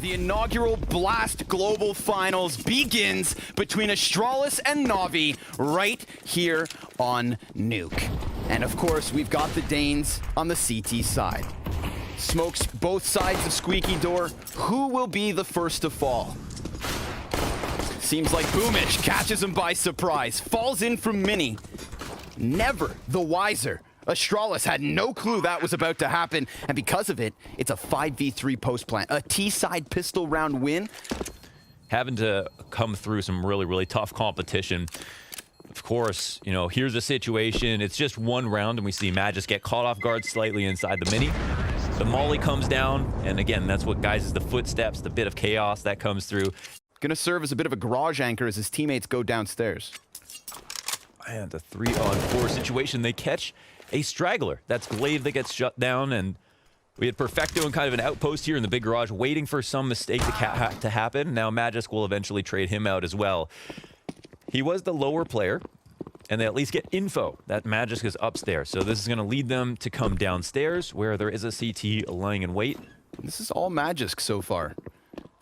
The inaugural Blast Global Finals begins between Astralis and NaVi right here on Nuke. And of course, we've got the Danes on the CT side. Smokes both sides of Squeaky Door. Who will be the first to fall? Seems like Boomich catches him by surprise. Falls in from Mini. Never the wiser. Astralis had no clue that was about to happen, and because of it, it's a 5v3 post plant. A T-side pistol round win. Having to come through some really tough competition. Of course, you know, here's the situation. It's just one round, and we see Magis get caught off guard slightly inside the Mini. The Molly comes down, and again, that's what guides the footsteps, the bit of chaos that comes through. Gonna serve as a bit of a garage anchor as his teammates go downstairs. And a 3-on-4 situation. They catch a straggler. That's Glaive that gets shut down, and we had Perfecto in kind of an outpost here in the big garage, waiting for some mistake to happen. Now Magisk will eventually trade him out as well. He was the lower player, and they at least get info that Magisk is upstairs. So this is going to lead them to come downstairs, where there is a CT lying in wait. This is all Magisk so far.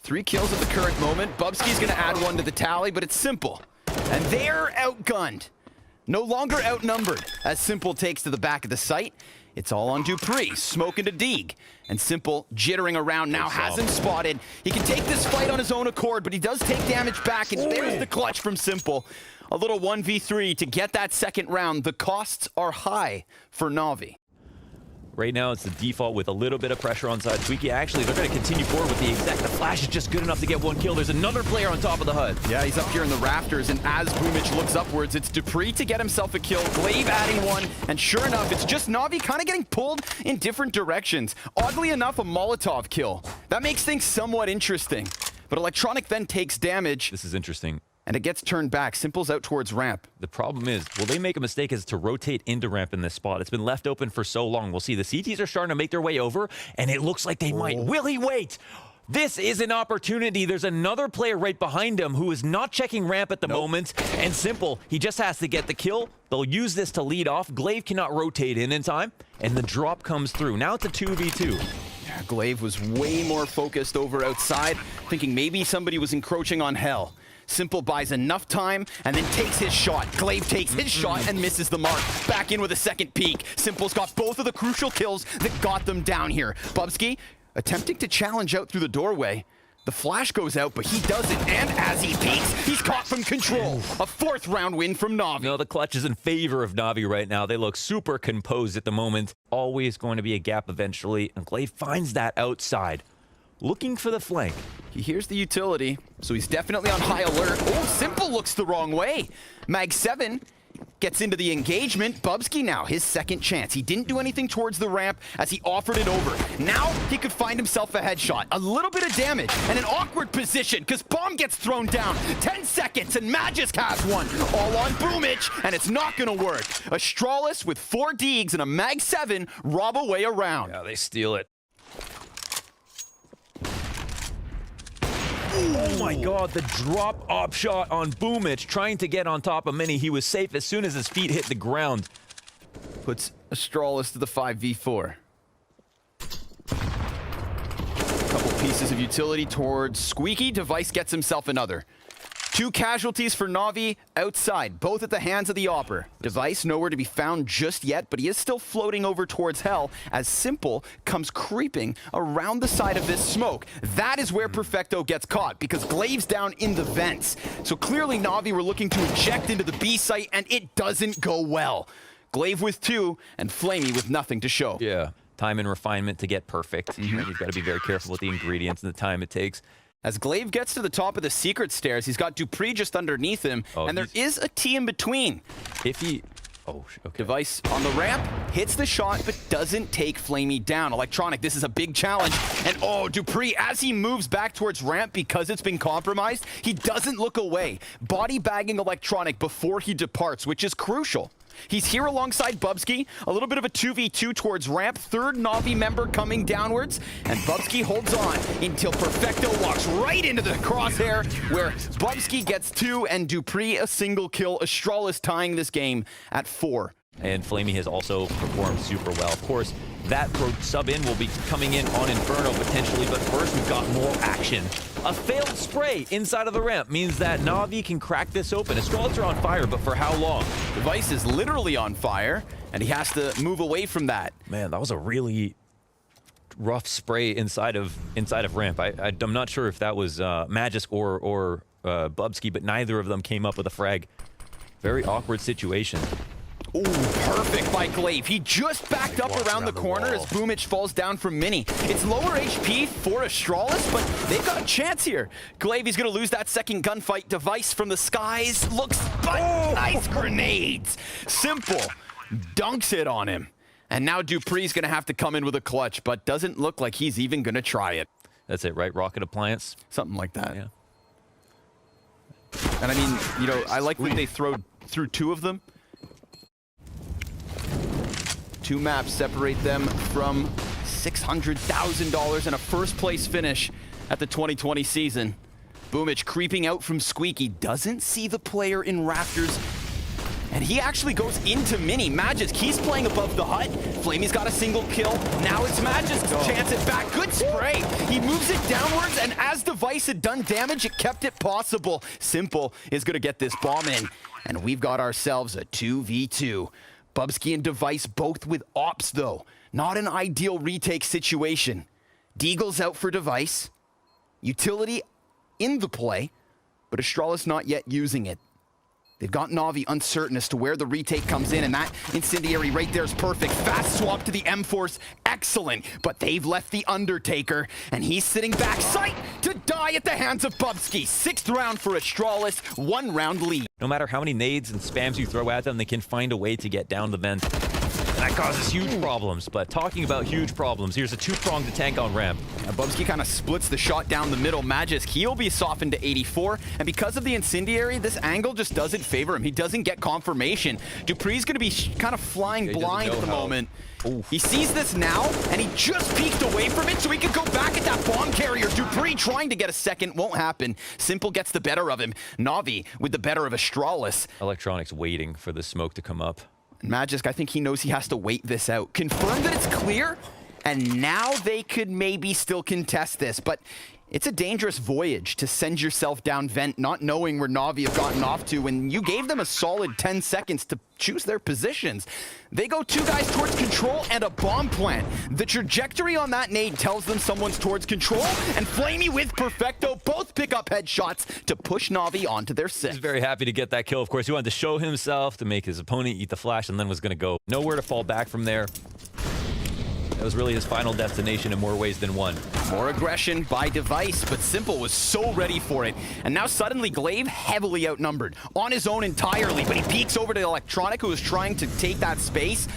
3 kills at the current moment. Bubsky's going to add 1 to the tally, but it's Simple. And they're outgunned. No longer outnumbered, as Simple takes to the back of the site. It's all on Dupree, smoking to Deeg. And Simple, jittering around now, has him spotted. He can take this fight on his own accord, but he does take damage back, and there's the clutch from Simple. A little 1v3 to get that second round. The costs are high for NaVi. Right now, it's the default with a little bit of pressure on side. Squeaky, actually, they're going to continue forward with the exact. The flash is just good enough to get 1 kill. There's another player on top of the HUD. Yeah, he's up here in the rafters, and as Boomich looks upwards, it's Dupree to get himself a kill. Glaive adding 1, and sure enough, it's just NaVi kind of getting pulled in different directions. Oddly enough, a Molotov kill. That makes things somewhat interesting. But Electronic then takes damage. This is interesting. And it gets turned back. Simple's out towards ramp. The problem is, will they make a mistake as to rotate into ramp in this spot? It's been left open for so long. We'll see. The CTs are starting to make their way over, and it looks like they might. Will he wait? This is an opportunity. There's another player right behind him who is not checking ramp at the moment. And Simple, he just has to get the kill. They'll use this to lead off. Glaive cannot rotate in time, and the drop comes through. Now it's a 2v2. Yeah, Glaive was way more focused over outside, thinking maybe somebody was encroaching on Hell. Simple buys enough time and then takes his shot. Glaive takes his shot and misses the mark. Back in with a second peek. Simple's got both of the crucial kills that got them down here. Bubsky attempting to challenge out through the doorway. The flash goes out, but he doesn't. And as he peeks, he's caught from control. A 4th round win from NaVi. No, the clutch is in favor of NaVi right now. They look super composed at the moment. Always going to be a gap eventually. And Glaive finds that outside, looking for the flank. He hears the utility, so he's definitely on high alert. Oh, Simple looks the wrong way. Mag 7 gets into the engagement. Bubsky now, his second chance. He didn't do anything towards the ramp as he offered it over. Now he could find himself a headshot. A little bit of damage and an awkward position because bomb gets thrown down. 10 seconds and Magisk has 1. All on Boomich, and it's not going to work. Astralis with 4 Deegs and a Mag 7 rob away around. Yeah, they steal it. Oh my god, the drop-off shot on Boomich, trying to get on top of Mini. He was safe as soon as his feet hit the ground. Puts Astralis to the 5v4. Couple pieces of utility towards Squeaky. Device gets himself another. 2 casualties for NaVi outside, both at the hands of the Opper. Device nowhere to be found just yet, but he is still floating over towards Hell as Simple comes creeping around the side of this smoke. That is where Perfecto gets caught because Glaive's down in the vents. So clearly NaVi were looking to inject into the B site, and it doesn't go well. Glaive with 2 and Flamey with nothing to show. Yeah, time and refinement to get perfect. You've got to be very careful with the ingredients and the time it takes. As Glaive gets to the top of the secret stairs, he's got Dupree just underneath him, and there is a T in between. If he... Oh, okay. Device on the ramp, hits the shot, but doesn't take Flamey down. Electronic, this is a big challenge. And oh, Dupree, as he moves back towards ramp because it's been compromised, he doesn't look away. Body bagging Electronic before he departs, which is crucial. He's here alongside Bubsky, a little bit of a 2v2 towards ramp, 3rd NaVi member coming downwards, and Bubsky holds on until Perfecto walks right into the crosshair, where Bubsky gets 2 and Dupree a single kill. Astralis tying this game at 4. And Flamey has also performed super well. Of course, that sub-in will be coming in on Inferno potentially, but first we've got more action. A failed spray inside of the ramp means that NaVi can crack this open. Astralis are on fire, but for how long? Device is literally on fire, and he has to move away from that. Man, that was a really rough spray inside of ramp. I'm not sure if that was Magisk or Bubsky, but neither of them came up with a frag. Very awkward situation. Ooh, perfect by Glaive. He just backed up around the corner as Boomich falls down from Mini. It's lower HP for Astralis, but they've got a chance here. Glaive, he's going to lose that second gunfight. Device from the skies looks, but nice grenades. Simple dunks it on him. And now Dupree's going to have to come in with a clutch, but doesn't look like he's even going to try it. That's it, right? Rocket appliance? Something like that. Yeah. And I mean, you know, I like when they throw through two of them. Two maps separate them from $600,000 and a first-place finish at the 2020 season. Boomich creeping out from Squeaky, doesn't see the player in Raptors, and he actually goes into Mini. Magisk, he's playing above the hut. Flamey's got a single kill. Now it's Magisk's chance at back. Good spray. He moves it downwards, and as Device had done damage, it kept it possible. Simple is going to get this bomb in, and we've got ourselves a 2v2. Bubsky and Device both with ops, though. Not an ideal retake situation. Deagle's out for Device. Utility in the play, but Astralis not yet using it. They've got NaVi uncertain as to where the retake comes in, and that incendiary right there is perfect. Fast swap to the M-Force, excellent. But they've left the Undertaker, and he's sitting back sight to die at the hands of Bubsky. 6th round for Astralis, 1 round lead. No matter how many nades and spams you throw at them, they can find a way to get down the vent. And that causes huge problems. But talking about huge problems, here's a 2-pronged tank on ramp. Bubsky kind of splits the shot down the middle. Magisk, he'll be softened to 84. And because of the incendiary, this angle just doesn't favor him. He doesn't get confirmation. Dupree's going to be kind of flying blind at the moment. Ooh. He sees this now, and he just peeked away from it so he could go back at that bomb carrier. Dupree trying to get a second, won't happen. Simple gets the better of him. NaVi with the better of Astralis. Electronics waiting for the smoke to come up. Magisk, I think he knows he has to wait this out. Confirm that it's clear, and now they could maybe still contest this, but it's a dangerous voyage to send yourself down vent not knowing where NaVi have gotten off to, and you gave them a solid 10 seconds to choose their positions. They go 2 guys towards control and a bomb plant. The trajectory on that nade tells them someone's towards control, and Flamey with Perfecto both pick up headshots to push NaVi onto their 6th. He's very happy to get that kill. Of course, he wanted to show himself, to make his opponent eat the flash, and then was going to go nowhere to fall back from there. That was really his final destination in more ways than one. More aggression by Device, but Simple was so ready for it. And now suddenly Glaive heavily outnumbered, on his own entirely, but he peeks over to Electronic, who is trying to take that space.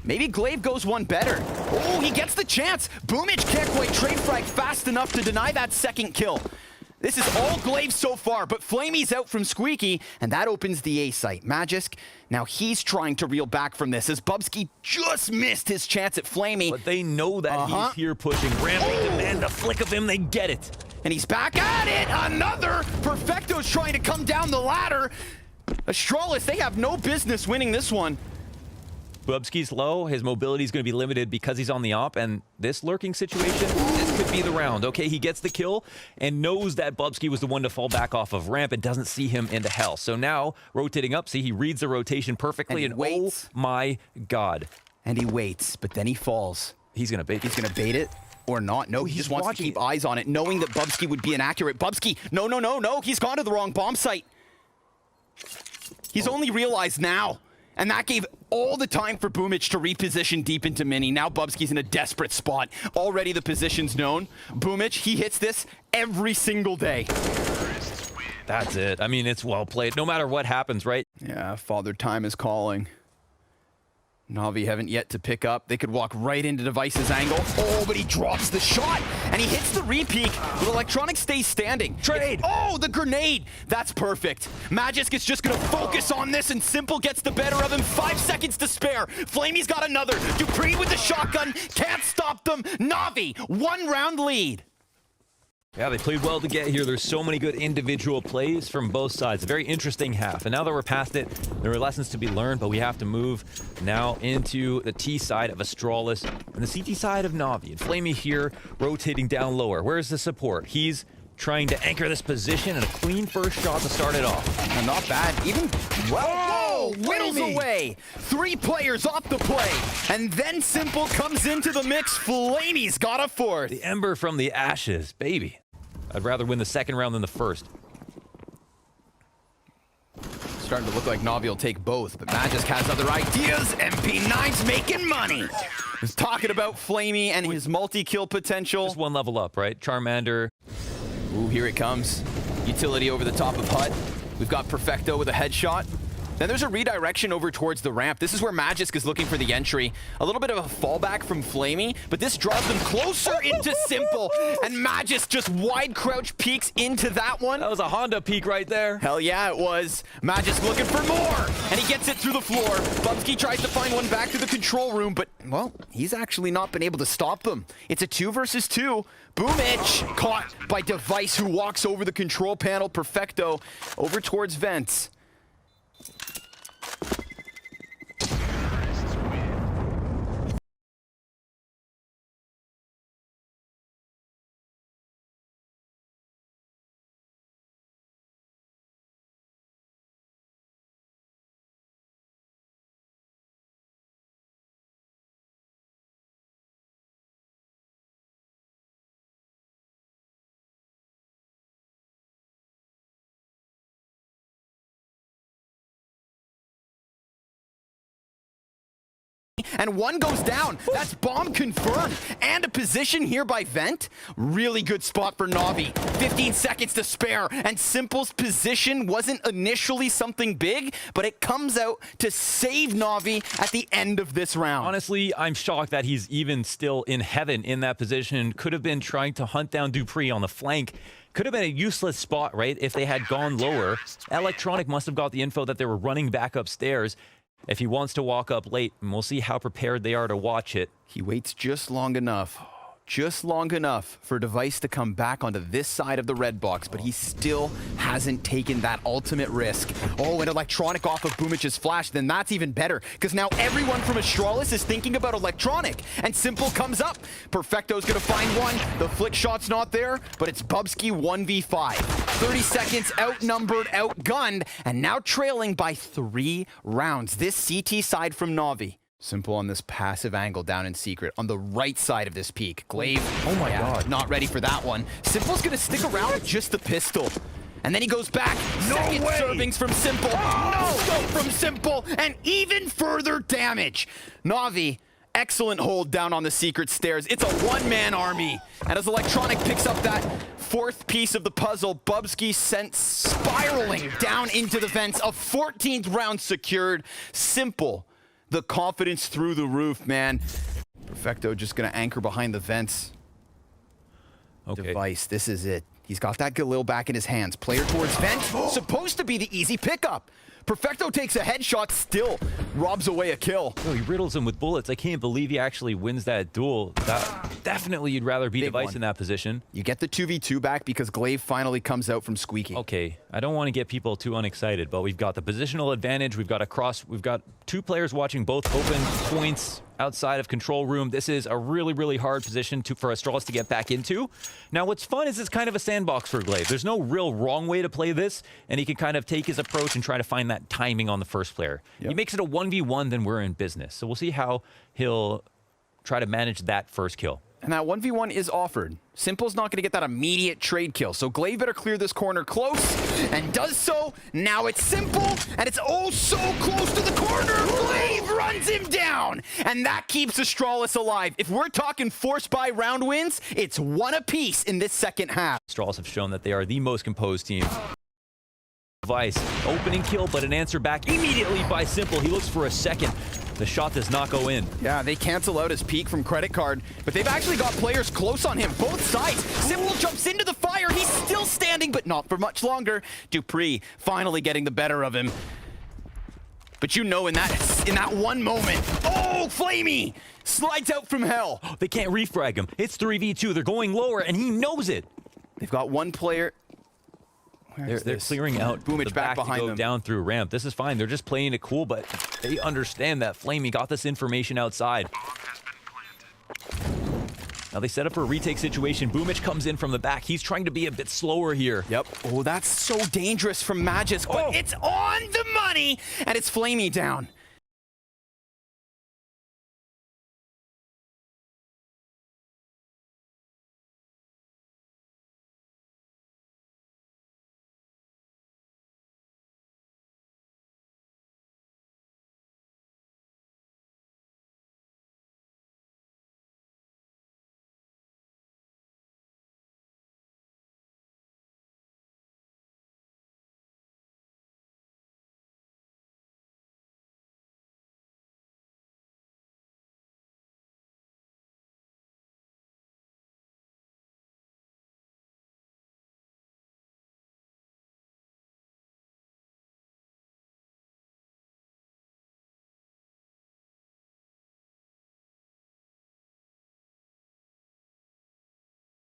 Maybe Glaive goes one better. Oh, he gets the chance. Boomich can't quite trade frag fast enough to deny that second kill. This is all Glaive so far, but Flamey's out from Squeaky, and that opens the A site. Magisk, now he's trying to reel back from this, as Bubsky just missed his chance at Flamey. But they know that he's here pushing. Ramp, they demand a flick of him, they get it. And he's back at it! Another! Perfecto's trying to come down the ladder. Astralis, they have no business winning this one. Bubsky's low, his mobility is going to be limited because he's on the op, and this lurking situation, this could be the round. Okay, he gets the kill and knows that Bubsky was the one to fall back off of ramp and doesn't see him into hell. So now, rotating up, see, he reads the rotation perfectly, and oh my god. And he waits, but then he falls. He's going to bait. He's going to bait it or not. No, he just wants to keep eyes on it, knowing that Bubsky would be inaccurate. Bubsky, no, he's gone to the wrong bomb site. He's only realized now. And that gave all the time for Boomich to reposition deep into Mini. Now Bubsky's in a desperate spot. Already the position's known. Boomich, he hits this every single day. That's it. I mean, it's well played. No matter what happens, right? Yeah, Father Time is calling. NaVi haven't yet to pick up. They could walk right into Device's angle. Oh, but he drops the shot, and he hits the repeak, but Electronic stays standing. Trade! Oh, the grenade! That's perfect. Magisk is just gonna focus on this, and Simple gets the better of him. 5 seconds to spare. Flamey's got another. Dupree with the shotgun. Can't stop them. NaVi, 1 round lead. Yeah, they played well to get here. There's so many good individual plays from both sides. A very interesting half. And now that we're past it, there are lessons to be learned, but we have to move now into the T side of Astralis and the CT side of NaVi. And Flamey here rotating down lower. Where's the support? He's trying to anchor this position and a clean first shot to start it off. And not bad. Even, whoa, whittles away. 3 players off the play. And then Simple comes into the mix. Flamey's got a 4th. The ember from the ashes, baby. I'd rather win the second round than the first. Starting to look like NaVi will take both, but Magisk has other ideas. MP9's making money. He's talking about Flamey and his multi-kill potential. Just one level up, right? Charmander. Ooh, here it comes. Utility over the top of Hut. We've got Perfecto with a headshot. Then there's a redirection over towards the ramp. This is where Magisk is looking for the entry. A little bit of a fallback from Flamey, but this draws them closer into Simple. And Magisk just wide crouch peeks into that one. That was a Honda peek right there. Hell yeah, it was. Magisk looking for more, and he gets it through the floor. Bubsky tries to find one back to the control room, but, well, he's actually not been able to stop them. It's a 2 versus 2. Boomich caught by Device, who walks over the control panel. Perfecto over towards Vents. And one goes down. That's bomb confirmed. And a position here by Vent. Really good spot for NaVi. 15 seconds to spare. And Simple's position wasn't initially something big, but it comes out to save NaVi at the end of this round. Honestly, I'm shocked that he's even still in heaven in that position. Could have been trying to hunt down Dupree on the flank. Could have been a useless spot, right, if they had gone lower. Electronic must have got the info that they were running back upstairs. If he wants to walk up late, and we'll see how prepared they are to watch it. He waits just long enough for Device to come back onto this side of the red box, but he still hasn't taken that ultimate risk. Oh, an Electronic off of Boomich's flash, then that's even better, because now everyone from Astralis is thinking about Electronic, and Simple comes up. Perfecto's gonna find one. The flick shot's not there, but it's Bubsky 1v5. 30 seconds, outnumbered, outgunned, and now trailing by 3 rounds. This CT side from NaVi. Simple on this passive angle down in secret on the right side of this peak. Glaive, oh my god, not ready for that one. Simple's gonna stick around with just the pistol. And then he goes back. Second servings from Simple. No scope from Simple, and even further damage. NaVi, excellent hold down on the secret stairs. It's a one-man army. And as Electronic picks up that 4th piece of the puzzle, Bubsky sent spiraling down into the vents. A 14th round secured. Simple. The confidence through the roof, man. Perfecto just gonna anchor behind the vents. Okay. Device, this is it. He's got that Galil back in his hands. Player towards vent, supposed to be the easy pickup. Perfecto takes a headshot, still robs away a kill. Oh, he riddles him with bullets. I can't believe he actually wins that duel. Definitely you'd rather be Device in that position. You get the 2v2 back because Glaive finally comes out from Squeaky. Okay, I don't want to get people too unexcited, but we've got the positional advantage. We've got 2 players watching both open points outside of control room. This is a really, really hard position for Astralis to get back into. Now, what's fun is it's kind of a sandbox for Glaive. There's no real wrong way to play this, and he can kind of take his approach and try to find that timing on the first player. He makes it a 1v1, then we're in business. So we'll see how he'll try to manage that first kill. And that 1v1 is offered. Simple's not going to get that immediate trade kill, so Glaive better clear this corner close, and does so. Now it's Simple, and it's oh so close to the corner. Glaive runs him down, and that keeps Astralis alive. If we're talking force by round wins, it's 1 apiece in this second half. Astralis have shown that they are the most composed team. Device, opening kill, but an answer back immediately by Simple. He looks for a second. The shot does not go in. Yeah, they cancel out his peak from credit card, but they've actually got players close on him, both sides. Simple jumps into the fire. He's still standing, but not for much longer. Dupree finally getting the better of him. But you know, in that one moment, oh, Flamey slides out from hell. They can't refrag him. It's 3v2. They're going lower, and he knows it. They've got one player. They're clearing out Boomich the back back to behind go them. down through ramp. This is fine. They're just playing it cool, but they understand that Flamey got this information outside. Now they set up for a retake situation. Boomich comes in from the back. He's trying to be a bit slower here. Yep. Oh, that's so dangerous from Magisk, but it's on the money, and it's Flamey down.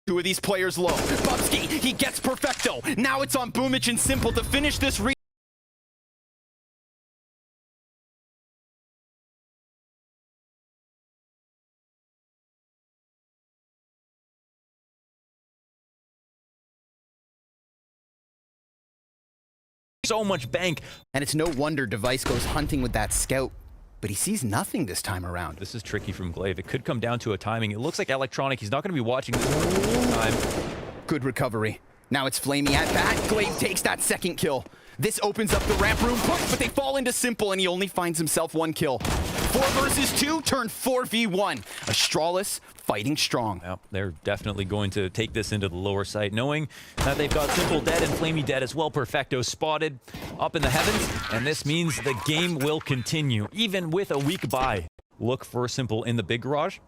Two of these players low. Bubsky, he gets Perfecto. Now it's on Boomich and Simple to finish this So much bank. And it's no wonder Device goes hunting with that scout, but he sees nothing this time around. This is tricky from Glaive. It could come down to a timing. It looks like Electronic. He's not going to be watching this whole time. Good recovery. Now it's Flamey at bat. Glaive takes that second kill. This opens up the ramp room push, but they fall into Simple, and he only finds himself one kill. 4 versus 2 turned 4v1. Astralis fighting strong. Yep, they're definitely going to take this into the lower site, knowing that they've got Simple dead and Flamey dead as well. Perfecto spotted up in the heavens, and this means the game will continue, even with a weak bye. Look for Simple in the big garage,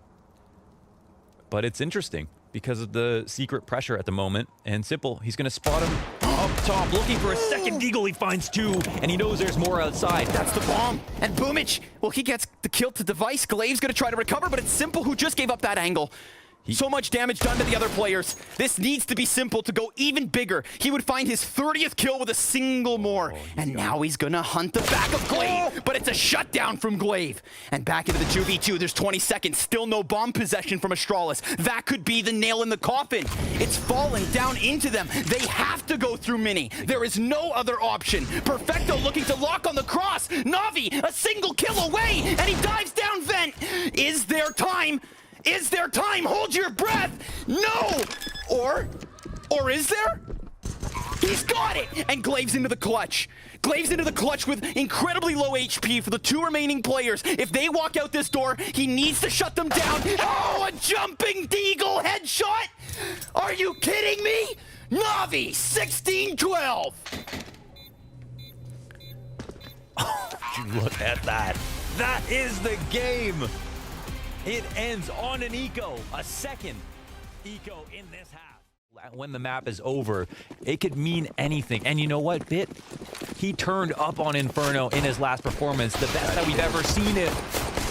but it's interesting because of the secret pressure at the moment, and Simple, he's going to spot him up top, looking for a second deagle. He finds 2, and he knows there's more outside. That's the bomb. And Boomich, well, he gets the kill to Device. Glaive's going to try to recover, but it's Simple who just gave up that angle. So much damage done to the other players. This needs to be Simple to go even bigger. He would find his 30th kill with a single more. And now he's gonna hunt the back of Glaive, but it's a shutdown from Glaive. And back into the 2v2, there's 20 seconds. Still no bomb possession from Astralis. That could be the nail in the coffin. It's falling down into them. They have to go through Mini. There is no other option. Perfecto looking to lock on the cross. NaVi, a single kill away, and he dives down vent. Is there time? Is there time? Hold your breath! No! Or is there? He's got it! And Glaive's into the clutch. Glaive's into the clutch with incredibly low HP for the 2 remaining players. If they walk out this door, he needs to shut them down. Oh, a jumping deagle headshot! Are you kidding me? NaVi, 16-12. Look at that. That is the game. It ends on an eco, a second eco in this half. When the map is over, it could mean anything. And you know what, Bit? He turned up on Inferno in his last performance, the best that we've ever seen it.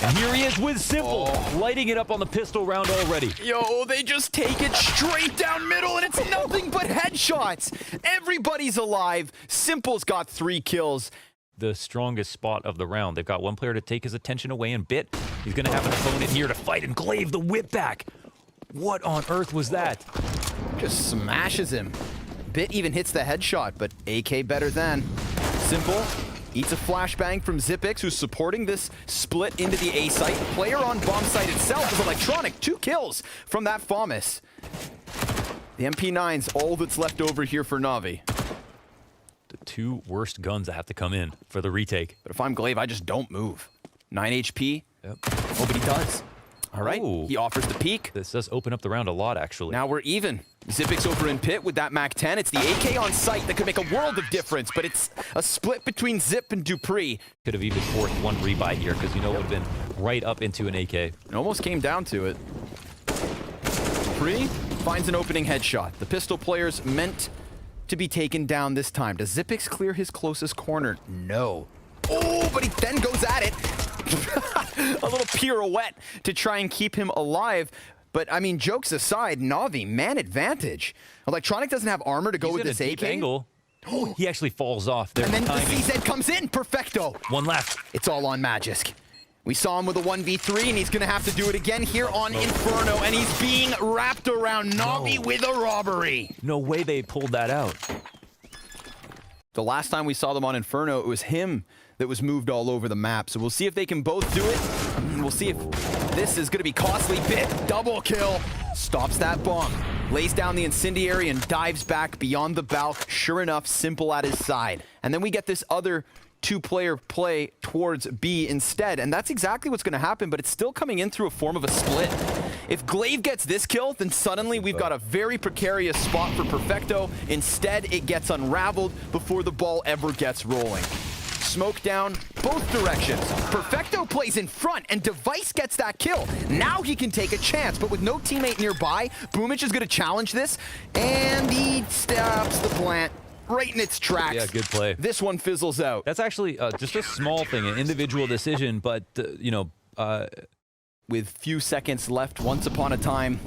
And here he is with Simple, lighting it up on the pistol round already. Yo, they just take it straight down middle, and it's nothing but headshots. Everybody's alive. Simple's got 3 kills. The strongest spot of the round. They've got one player to take his attention away, and Bit, he's going to have an opponent here to fight, and Glaive the whip back. What on earth was that? Just smashes him. Bit even hits the headshot, but AK better than. Simple eats a flashbang from Zipix, who's supporting this split into the A site. Player on bomb site itself is Electronic. 2 kills from that FAMAS. The MP9's all that's left over here for NaVi. The 2 worst guns that have to come in for the retake. But if I'm Glaive, I just don't move. 9 HP. Yep. Oh, but he does. All right, he offers the peek. This does open up the round a lot, actually. Now we're even. Zipix over in pit with that MAC-10. It's the AK on site that could make a world of difference, but it's a split between Zip and Dupree. Could have even forced 1 rebuy here, because you know it would have been right up into an AK. It almost came down to it. Dupree finds an opening headshot. The pistol player's meant to be taken down this time. Does Zipix clear his closest corner? No. Oh, but he then goes at it. A little pirouette to try and keep him alive. But, I mean, jokes aside, NaVi, man advantage. Electronic doesn't have armor to go with this AK. Angle. Oh, he actually falls off there. And then the CZ comes in. Perfecto. One left. It's all on Magisk. We saw him with a 1v3, and he's going to have to do it again here on Inferno, and he's being wrapped around NaVi with a robbery. No way they pulled that out. The last time we saw them on Inferno, it was him that was moved all over the map. So we'll see if they can both do it. And we'll see if this is going to be costly. Bit, double kill. Stops that bomb. Lays down the incendiary and dives back beyond the balk. Sure enough, Simple at his side. And then we get this other two-player play towards B instead. And that's exactly what's going to happen, but it's still coming in through a form of a split. If Glaive gets this kill, then suddenly we've got a very precarious spot for Perfecto. Instead, it gets unraveled before the ball ever gets rolling. Smoke down both directions. Perfecto plays in front, and Device gets that kill. Now he can take a chance, but with no teammate nearby, Boomich is going to challenge this, and he stops the plant right in its tracks. Yeah, good play. This one fizzles out. That's actually just a small thing, an individual decision, but, you know... with few seconds left, once upon a time,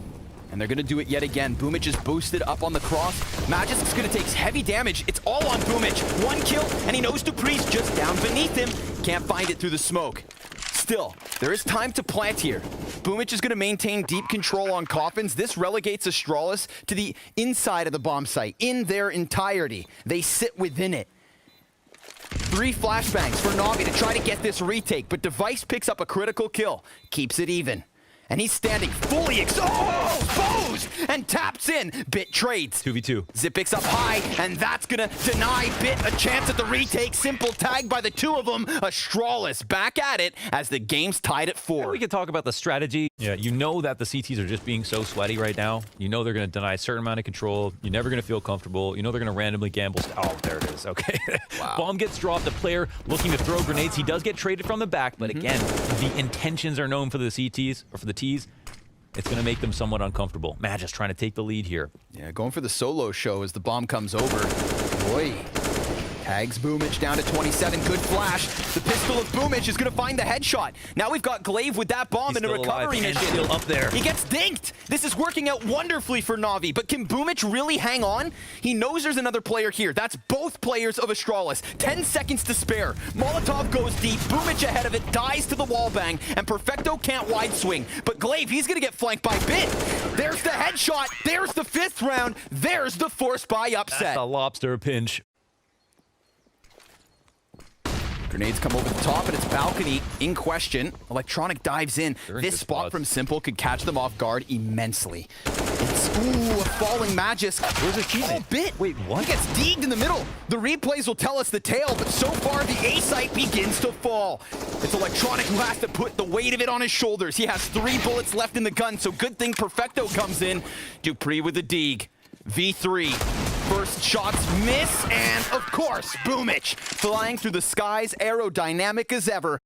and they're going to do it yet again. Boomich is boosted up on the cross. Magisk's going to take heavy damage. It's all on Boomich. One kill, and he knows Dupree's just down beneath him. Can't find it through the smoke. Still, there is time to plant here. Boomich is going to maintain deep control on coffins. This relegates Astralis to the inside of the bomb site in their entirety. They sit within it. 3 flashbangs for NaVi to try to get this retake, but Device picks up a critical kill, keeps it even. And he's standing fully exposed and taps in. Bit trades. 2v2. Zip picks up high, and that's gonna deny Bit a chance at the retake. Simple tagged by the two of them. Astralis back at it as the game's tied at 4. We can talk about the strategy. Yeah, you know that the CTs are just being so sweaty right now. You know they're going to deny a certain amount of control. You're never going to feel comfortable. You know they're going to randomly gamble. Oh, there it is. Okay. Wow. Bomb gets dropped. The player looking to throw grenades. He does get traded from the back, but again, the intentions are known for the CTs, or for the Ts. It's going to make them somewhat uncomfortable. Magisk trying to take the lead here. Yeah, going for the solo show as the bomb comes over. Boy. Tags Boomich down to 27. Good flash. The pistol of Boomich is going to find the headshot. Now we've got Glaive with that bomb in a recovery mission. Still up there. He gets dinked. This is working out wonderfully for NaVi, but can Boomich really hang on? He knows there's another player here. That's both players of Astralis. 10 seconds to spare. Molotov goes deep. Boomich ahead of it, dies to the wall bang, and Perfecto can't wide swing. But Glaive, he's going to get flanked by Bit. There's the headshot. There's the 5th round. There's the force buy upset. That's a lobster pinch. Grenades come over the top, and it's balcony in question. Electronic dives in. This spot from Simple could catch them off guard immensely. It's, ooh, a falling Magisk. Where's his teammate? Oh, Bit. Wait, what? He gets deegged in the middle. The replays will tell us the tale, but so far the A site begins to fall. It's Electronic who has to put the weight of it on his shoulders. He has 3 bullets left in the gun, so good thing Perfecto comes in. Dupree with the deeg. V3. First shots miss, and of course, Boomich flying through the skies, aerodynamic as ever.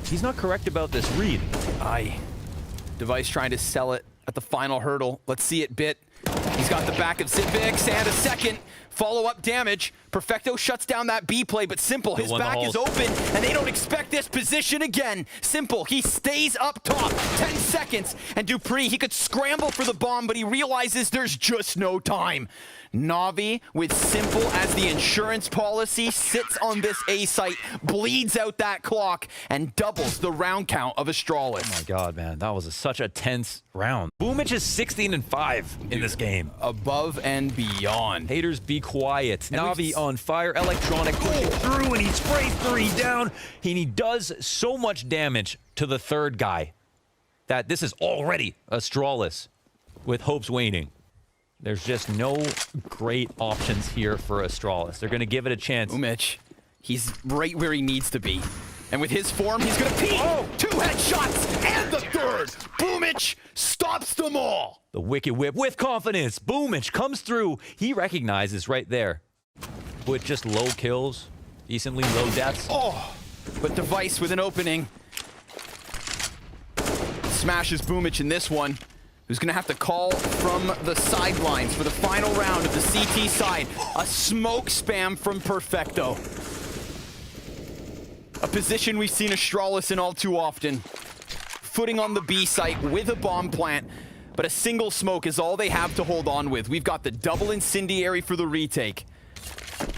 He's not correct about this read. Aye. Device trying to sell it at the final hurdle. Let's see it, Bit. He's got the back of Zipix and a second follow-up damage. Perfecto shuts down that B play, but Simple, his back is open, and they don't expect this position again. Simple, he stays up top, 10 seconds, and Dupree, he could scramble for the bomb, but he realizes there's just no time. NaVi, with Simple as the insurance policy, sits on this A site, bleeds out that clock, and doubles the round count of Astralis. Oh my god, man. That was such a tense round. Boomich is 16-5 in this game. Above and beyond. Haters, be quiet. NaVi on fire. Electronic pushing through, and he sprays 3 down. And he does so much damage to the 3rd guy that this is already Astralis with hopes waning. There's just no great options here for Astralis. They're going to give it a chance. Boomich, he's right where he needs to be. And with his form, he's going to peek. Oh, 2 headshots and the 3rd. Boomich stops them all. The Wicked Whip with confidence. Boomich comes through. He recognizes right there. With just low kills, decently low deaths. Oh, but Device with an opening. Smashes Boomich in this one. Who's going to have to call from the sidelines for the final round of the CT side. A smoke spam from Perfecto. A position we've seen Astralis in all too often. Footing on the B site with a bomb plant. but a single smoke is all they have to hold on with. We've got the double incendiary for the retake.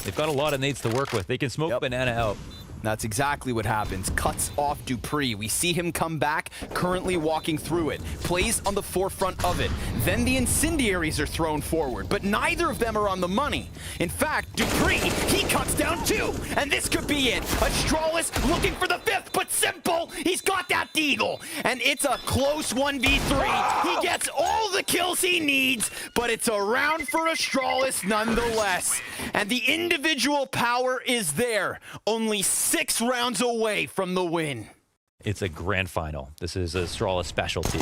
They've got a lot of nades to work with. They can smoke Banana out. That's exactly what happens. Cuts off Dupree. We see him come back, currently walking through it. Plays on the forefront of it. Then the incendiaries are thrown forward, but neither of them are on the money. In fact, Dupree, he cuts down 2, and this could be it. Astralis looking for the 5th, but Simple, he's got that deagle. And it's a close 1v3. He gets all the kills he needs, but it's a round for Astralis nonetheless. And the individual power is there. Only 6 rounds away from the win. It's a grand final. This is Astralis specialty.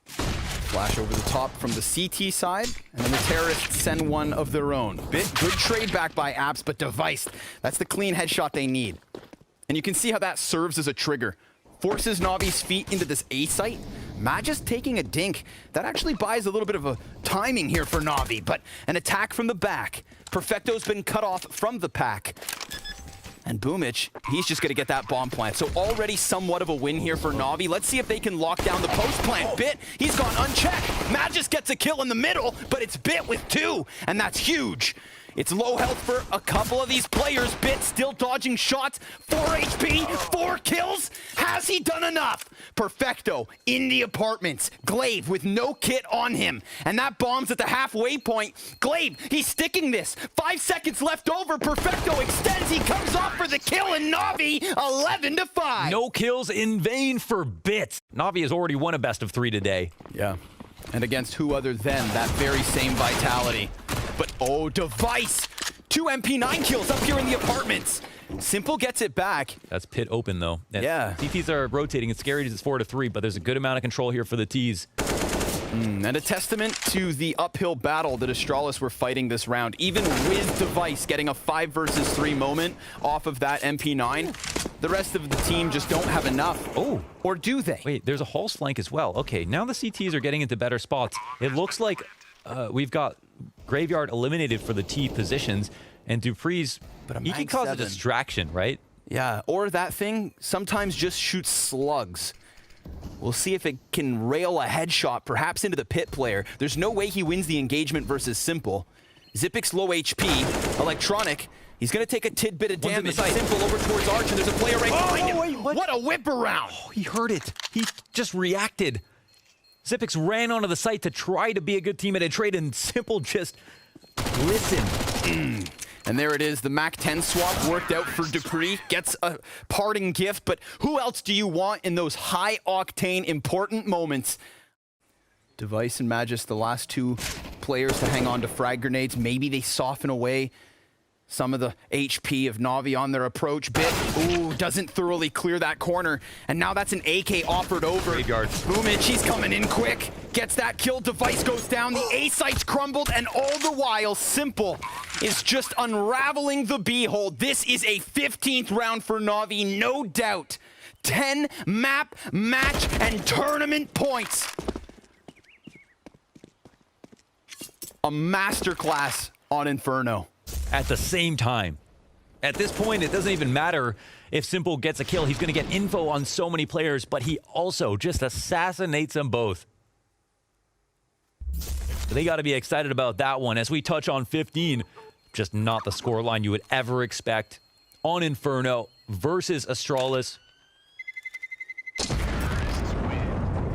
Flash over the top from the CT side, and then the terrorists send one of their own. Good trade back by Apps, but Device, that's the clean headshot they need. And you can see how that serves as a trigger. Forces NaVi's feet into this A site. Magis taking a dink. That actually buys a little bit of a timing here for NaVi, but an attack from the back. Perfecto's been cut off from the pack. And Boomich, he's just going to get that bomb plant. So already somewhat of a win here for NaVi. Let's see if they can lock down the post plant. Bit, he's gone unchecked. Magis gets a kill in the middle, but it's Bit with 2, and that's huge. It's low health for a couple of these players. Bit still dodging shots. 4 HP, 4 kills. Has he done enough? Perfecto in the apartments. Glaive with no kit on him. And that bomb's at the halfway point. Glaive, he's sticking this. 5 seconds left over. Perfecto extends. He comes off for the kill, and NaVi 11-5. No kills in vain for Bit. NaVi has already won a best of 3 today. Yeah. And against who other than that very same Vitality. But oh, Device! 2 MP9 kills up here in the apartments. Simple gets it back. That's pit open though. And yeah. CTs are rotating. It's scary as it's 4-3, but there's a good amount of control here for the Ts. And a testament to the uphill battle that Astralis were fighting this round. Even with Device getting a 5 versus 3 moment off of that MP9, the rest of the team just don't have enough. Oh. Or do they? Wait, there's a Halls flank as well. Okay, now the CTs are getting into better spots. It looks like we've got Graveyard eliminated for the T positions, and Dupree's, he can cause a distraction, right? Yeah, or that thing sometimes just shoots slugs. We'll see if it can rail a headshot, perhaps into the pit player. There's no way he wins the engagement versus Simple. Zipic's low HP. Electronic, he's going to take a tidbit of damage. Simple over towards Arch, and there's a player right behind him. Wait, what a whip around. Oh, he heard it. He just reacted. Zipix ran onto the site to try to be a good teammate and trade, and Simple just listened. And there it is. The MAC-10 swap worked out for Dupree. Gets a parting gift, but who else do you want in those high-octane, important moments? Device and Magis, the last 2 players to hang on to frag grenades. Maybe they soften away some of the HP of NaVi on their approach. Bit, ooh, doesn't thoroughly clear that corner. And now that's an AK offered over. Boomich, he's coming in quick. Gets that kill, Device goes down. The A site's crumbled, and all the while, Simple is just unraveling the B-hole. This is a 15th round for NaVi, no doubt. 10 map, match, and tournament points. A masterclass on Inferno. At the same time. At this point, it doesn't even matter if Simple gets a kill. He's going to get info on so many players, but he also just assassinates them both. So they got to be excited about that one. As we touch on 15, just not the scoreline you would ever expect on Inferno versus Astralis.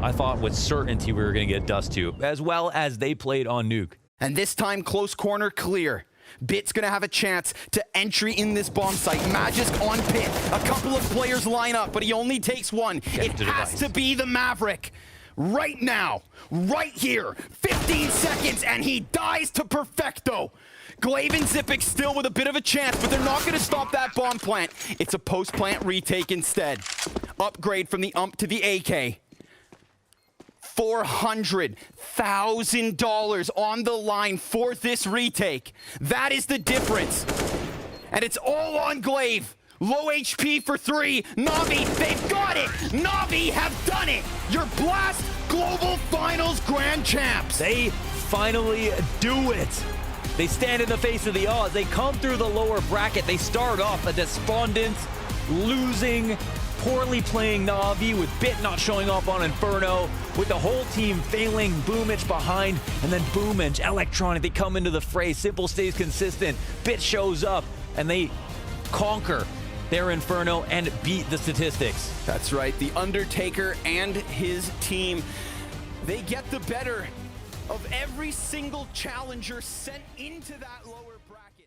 I thought with certainty we were going to get Dust 2, as well as they played on Nuke. And this time, close corner clear. Bit's gonna have a chance to entry in this bomb site. Magisk on Pit. A couple of players line up, but he only takes one. It has to be the Maverick. Right now, right here, 15 seconds, and he dies to Perfecto. Glaive and Zipic still with a bit of a chance, but they're not gonna stop that bomb plant. It's a post-plant retake instead. Upgrade from the UMP to the AK. $400,000 on the line for this retake. That is the difference. And it's all on Glaive. Low HP for 3. NaVi, they've got it. NaVi have done it. Your Blast Global Finals Grand Champs. They finally do it. They stand in the face of the odds. They come through the lower bracket. They start off a despondent, losing, poorly playing NaVi with Bit not showing up on Inferno. with the whole team failing, Boomich behind, and then Boomich, Electronic, they come into the fray. Simple stays consistent, Bit shows up, and they conquer their Inferno and beat the statistics. That's right, the Undertaker and his team, they get the better of every single challenger sent into that lower bracket.